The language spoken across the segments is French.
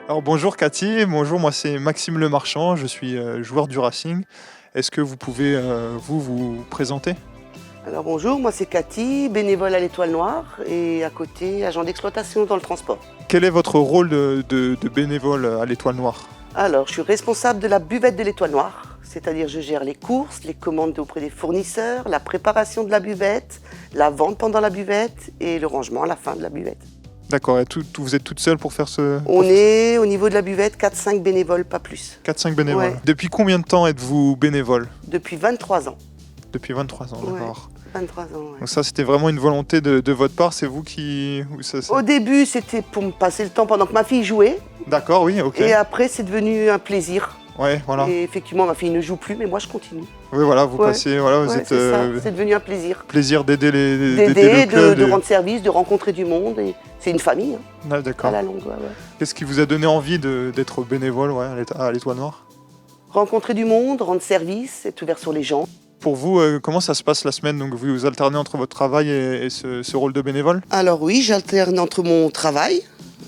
Alors bonjour Cathy, bonjour, moi c'est Maxime Lemarchand, je suis joueur du Racing. Est-ce que vous pouvez vous présenter? Alors bonjour, moi c'est Cathy, bénévole à l'Étoile Noire et à côté agent d'exploitation dans le transport. Quel est votre rôle de bénévole à l'Étoile Noire? Alors je suis responsable de la buvette de l'Étoile Noire, c'est-à-dire je gère les courses, les commandes auprès des fournisseurs, la préparation de la buvette, la vente pendant la buvette et le rangement à la fin de la buvette. D'accord, et vous êtes toute seule pour faire ce... On est au niveau de la buvette 4-5 bénévoles, pas plus. 4-5 bénévoles. Ouais. Depuis combien de temps êtes-vous bénévole? Depuis 23 ans. Depuis 23 ans, Ouais. d'accord. 23 ans, ouais. Donc ça c'était vraiment une volonté de votre part, c'est vous qui... Au début c'était pour me passer le temps pendant que ma fille jouait D'accord, oui, ok. et après c'est devenu un plaisir. Ouais, voilà. Et effectivement ma fille ne joue plus mais moi je continue. Oui, voilà, vous Ouais. passez, voilà, vous Ouais, êtes... c'est ça, c'est devenu un plaisir. plaisir d'aider D'aider, le club. de rendre service, de rencontrer du monde. Et c'est une famille, hein, Ah, à d'accord. la longue. Ouais. Qu'est-ce qui vous a donné envie d'être bénévole à l'Étoile Noire? Rencontrer du monde, rendre service, être ouvert sur les gens. Pour vous, comment ça se passe la semaine? Donc vous alternez entre votre travail et ce rôle de bénévole? Alors oui, j'alterne entre mon travail.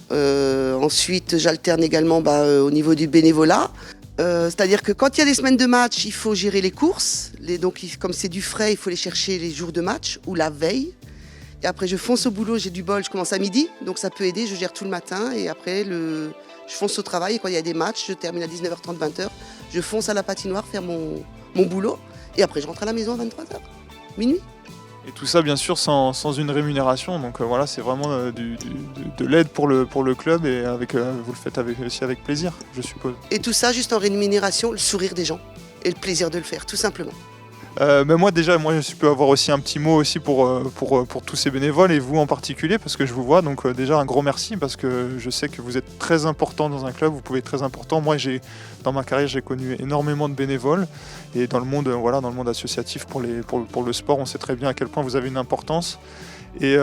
Ensuite, j'alterne également au niveau du bénévolat. C'est-à-dire que quand il y a des semaines de match, il faut gérer les courses. Donc, comme c'est du frais, il faut les chercher les jours de match ou la veille. Et après, je fonce au boulot, j'ai du bol, je commence à midi. Donc ça peut aider, je gère tout le matin. Et après, je fonce au travail. Et quand il y a des matchs, je termine à 19h30, 20h. Je fonce à la patinoire faire mon boulot. Et après, je rentre à la maison à 23h, minuit. Et tout ça, bien sûr, sans une rémunération. Donc voilà, c'est vraiment de l'aide pour le club et vous le faites aussi avec plaisir, je suppose. Et tout ça juste en rémunération, le sourire des gens et le plaisir de le faire, tout simplement. Mais moi déjà, je peux avoir aussi un petit mot aussi pour tous ces bénévoles et vous en particulier parce que je vous vois. Donc déjà un gros merci parce que je sais que vous êtes très important dans un club, vous pouvez être très important. Moi dans ma carrière j'ai connu énormément de bénévoles et dans le monde dans le monde associatif pour le sport, on sait très bien à quel point vous avez une importance. Et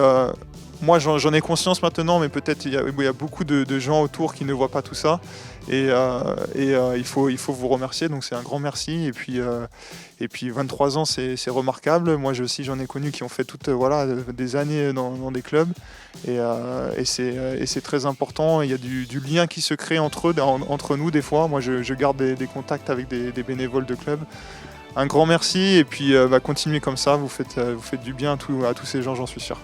moi j'en ai conscience maintenant, mais peut-être il y a beaucoup de gens autour qui ne voient pas tout ça. Et il faut vous remercier, donc c'est un grand merci. Et puis 23 ans, c'est remarquable. Moi aussi, j'en ai connu qui ont fait des années dans des clubs. Et c'est très important. Il y a du lien qui se crée entre nous des fois. Moi, je garde des contacts avec des bénévoles de clubs. Un grand merci. Et puis continuez comme ça, vous faites du bien à tous ces gens, j'en suis sûr.